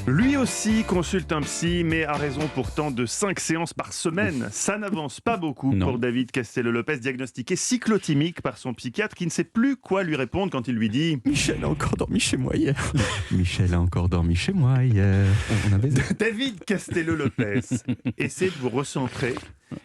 Lui aussi consulte un psy, mais a raison pourtant de 5 séances par semaine. Ça n'avance pas beaucoup pour David Castello-Lopez, diagnostiqué cyclotimique par son psychiatre qui ne sait plus quoi lui répondre quand il lui dit « Michel a encore dormi chez moi hier. Michel a encore dormi chez moi hier. » David Castello-Lopez, essayez de vous recentrer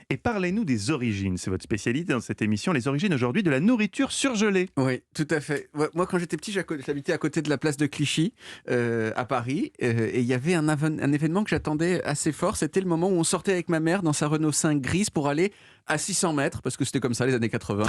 et parlez-nous des origines. C'est votre spécialité dans cette émission, les origines aujourd'hui de la nourriture surgelée. Oui, tout à fait. Moi, quand j'étais petit, j'habitais à côté de la place de Clichy, à Paris, et il y avait un événement que j'attendais assez fort. C'était le moment où on sortait avec ma mère dans sa Renault 5 grise pour aller à 600 mètres, parce que c'était comme ça les années 80.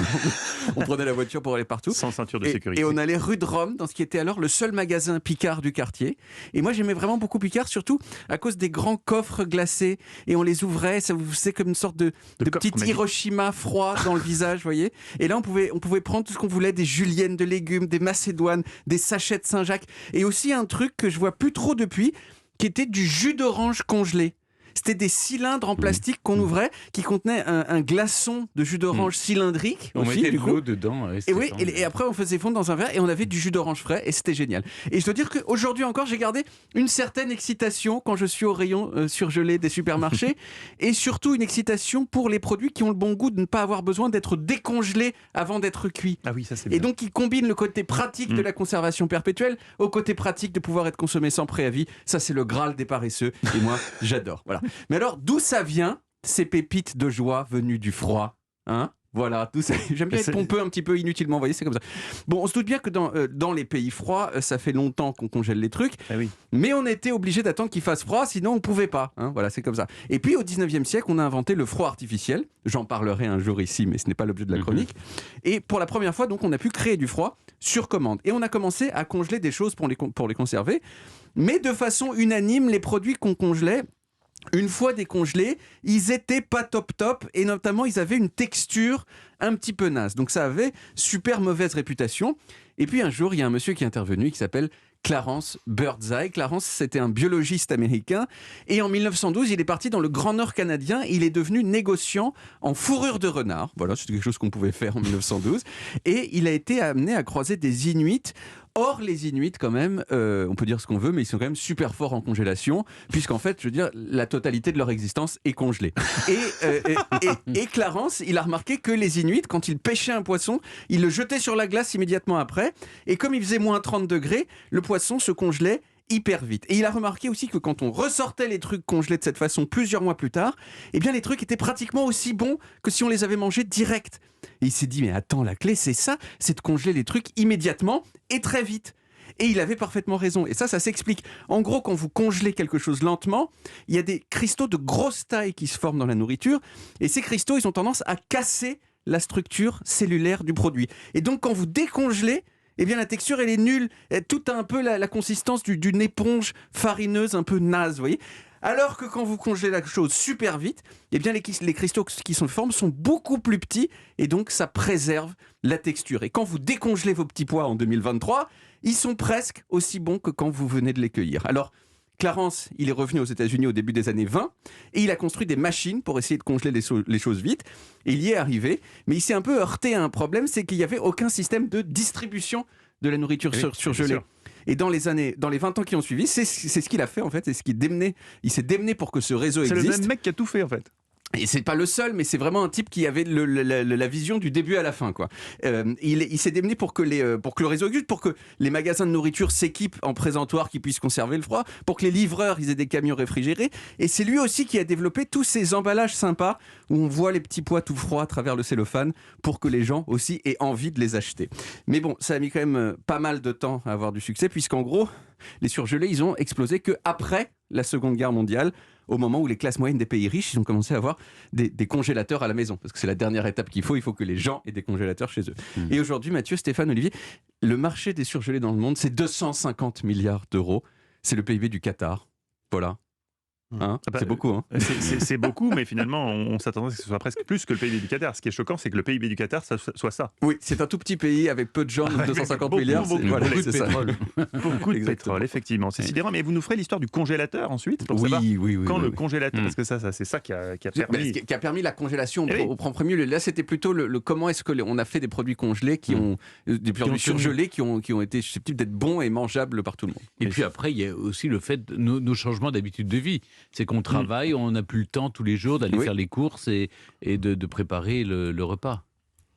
On prenait la voiture pour aller partout. Sans ceinture de sécurité. Et on allait rue de Rome, dans ce qui était alors le seul magasin Picard du quartier. Et moi, j'aimais vraiment beaucoup Picard, surtout à cause des grands coffres glacés. Et on les ouvrait, c'est comme une sorte de petite Hiroshima froid dans le visage, vous voyez. Et là, on pouvait prendre tout ce qu'on voulait, des juliennes de légumes, des macédoines, des sachets de Saint-Jacques. Et aussi un truc que je vois plus trop depuis, qui était du jus d'orange congelé. C'était des cylindres en plastique qu'on ouvrait, qui contenaient un glaçon de jus d'orange cylindrique. On aussi, mettait de du coup. l'eau dedans. Et après on faisait fondre dans un verre et on avait du jus d'orange frais et c'était génial. Et je dois dire qu'aujourd'hui encore, j'ai gardé une certaine excitation quand je suis au rayon surgelé des supermarchés et surtout une excitation pour les produits qui ont le bon goût de ne pas avoir besoin d'être décongelés avant d'être cuits. Ah oui, ça c'est bien. Et donc ils combinent le côté pratique de la conservation perpétuelle au côté pratique de pouvoir être consommé sans préavis. Ça c'est le Graal des paresseux et moi j'adore. Voilà. Mais alors, d'où ça vient, ces pépites de joie venues du froid, hein? Voilà, tout ça. J'aime bien être pompeux un petit peu inutilement, vous voyez, c'est comme ça. Bon, on se doute bien que dans les pays froids, ça fait longtemps qu'on congèle les trucs, mais on était obligé d'attendre qu'il fasse froid, sinon on ne pouvait pas. Hein, voilà, c'est comme ça. Et puis au 19e siècle, on a inventé le froid artificiel. J'en parlerai un jour ici, mais ce n'est pas l'objet de la chronique. Et pour la première fois, donc, on a pu créer du froid sur commande. Et on a commencé à congeler des choses pour les conserver. Mais de façon unanime, les produits qu'on congelait, une fois décongelés, ils étaient pas top et notamment ils avaient une texture un petit peu naze. Donc ça avait super mauvaise réputation. Et puis un jour, il y a un monsieur qui est intervenu qui s'appelle Clarence Birdseye. Clarence, c'était un biologiste américain. Et en 1912, il est parti dans le Grand Nord canadien. Il est devenu négociant en fourrure de renard. Voilà, c'est quelque chose qu'on pouvait faire en 1912. Et il a été amené à croiser des Inuits. Or, les Inuits, quand même, on peut dire ce qu'on veut, mais ils sont quand même super forts en congélation, puisqu'en fait, je veux dire, la totalité de leur existence est congelée. Et Clarence, il a remarqué que les Inuits, quand ils pêchaient un poisson, ils le jetaient sur la glace immédiatement après, et comme il faisait moins 30 degrés, le poisson se congelait hyper vite. Et il a remarqué aussi que quand on ressortait les trucs congelés de cette façon plusieurs mois plus tard, eh bien les trucs étaient pratiquement aussi bons que si on les avait mangés direct. Et il s'est dit, mais attends, la clé c'est ça, c'est de congeler les trucs immédiatement et très vite. Et il avait parfaitement raison. Et ça s'explique. En gros, quand vous congelez quelque chose lentement, il y a des cristaux de grosse taille qui se forment dans la nourriture. Et ces cristaux, ils ont tendance à casser la structure cellulaire du produit. Et donc, quand vous décongelez, eh bien la texture elle est nulle, tout a un peu la consistance d'une éponge farineuse un peu naze, vous voyez. Alors que quand vous congelez la chose super vite, eh bien les cristaux qui se forment sont beaucoup plus petits et donc ça préserve la texture. Et quand vous décongelez vos petits pois en 2023, ils sont presque aussi bons que quand vous venez de les cueillir. Alors Clarence, il est revenu aux États-Unis au début des années 20 et il a construit des machines pour essayer de congeler les choses vite. Et il y est arrivé, mais il s'est un peu heurté à un problème, c'est qu'il n'y avait aucun système de distribution de la nourriture surgelée. Et dans les 20 ans qui ont suivi, c'est ce qu'il a fait en fait, il s'est démené pour que ce réseau existe. C'est le même mec qui a tout fait en fait. Et c'est pas le seul, mais c'est vraiment un type qui avait la vision du début à la fin, quoi. Il s'est démené pour que le réseau existe, pour que les magasins de nourriture s'équipent en présentoirs qui puissent conserver le froid, pour que les livreurs ils aient des camions réfrigérés. Et c'est lui aussi qui a développé tous ces emballages sympas où on voit les petits pois tout froids à travers le cellophane pour que les gens aussi aient envie de les acheter. Mais bon, ça a mis quand même pas mal de temps à avoir du succès, puisqu'en gros, les surgelés, ils ont explosé qu'après la Seconde Guerre mondiale, au moment où les classes moyennes des pays riches, ils ont commencé à avoir des congélateurs à la maison. Parce que c'est la dernière étape qu'il faut que les gens aient des congélateurs chez eux. Et aujourd'hui, Mathieu, Stéphane, Olivier, le marché des surgelés dans le monde, c'est 250 milliards d'euros. C'est le PIB du Qatar. Voilà. Hein, c'est beaucoup. Hein. C'est beaucoup, mais finalement, on s'attendrait à ce que ce soit presque plus que le PIB du Qatar. Ce qui est choquant, c'est que le PIB du Qatar, ça soit ça. Oui, c'est un tout petit pays avec peu de gens, 250 milliards. Beaucoup de pétrole. Beaucoup de pétrole, effectivement. C'est sidérant. Mais vous nous ferez l'histoire du congélateur ensuite pour savoir quand le congélateur, parce que c'est ça qui a permis... Qui a permis la congélation au propre mieux. Là, c'était plutôt le comment est-ce qu'on a fait des produits congelés des produits surgelés qui ont été susceptibles d'être bons et mangeables par tout le monde. Et puis après, il y a aussi le fait de nos changements d'habitude de vie. C'est qu'on travaille, on n'a plus le temps tous les jours d'aller faire les courses et de préparer le repas.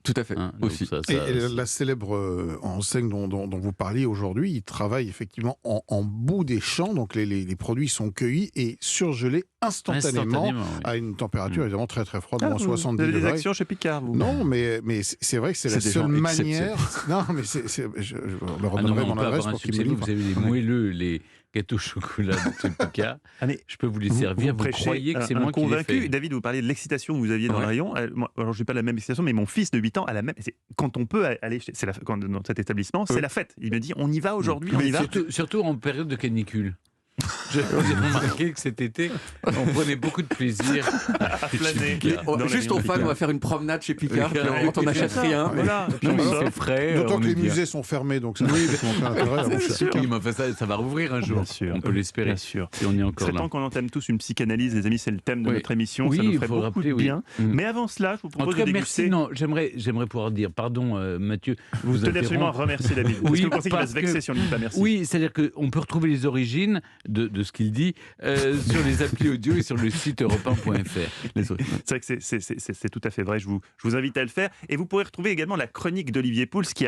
Tout à fait, aussi. Et la célèbre enseigne dont vous parliez aujourd'hui, ils travaillent effectivement en bout des champs, donc les produits sont cueillis et surgelés instantanément à une température évidemment très très froide, moins 70 degrés. Vous avez des actions chez Picard, vous? Non, mais c'est vrai que c'est la seule manière... Non, mais je leur redonnerai mon adresse pour qu'ils me livrent. Vous avez les moelleux, les gâteaux au chocolat de Picard. Je peux vous les servir. Vous croyez que c'est moi qui les fais? David, vous parliez de l'excitation que vous aviez dans le rayon. Alors, je n'ai pas la même excitation, mais mon fils de 8 ans a la même. Quand on peut aller dans cet établissement, c'est la fête. Il me dit, on y va aujourd'hui, on y va. Surtout en période de canicule. J'ai remarqué que cet été, on prenait beaucoup de plaisir à flâner. Juste aux fans, on va faire une promenade chez Picard, quand on n'achète rien. Voilà. C'est frais. D'autant que les musées sont fermés, donc ça ça va rouvrir un jour. On peut l'espérer. Bien sûr. Et on est encore là. C'est temps qu'on entame tous une psychanalyse, les amis, c'est le thème de notre émission. Ça nous ferait beaucoup de bien. Mais avant cela, je vous propose de déguster. Non, j'aimerais pouvoir dire, pardon Mathieu. Vous tenez absolument à remercier David. Parce que vous pensez qu'il va se vexer si on ne dit pas merci. Oui, c'est-à-dire qu'on peut retrouver les origines de ce qu'il dit sur les applis audio et sur le site europe1.fr. C'est vrai que c'est tout à fait vrai, je vous invite à le faire. Et vous pourrez retrouver également la chronique d'Olivier Pouls qui a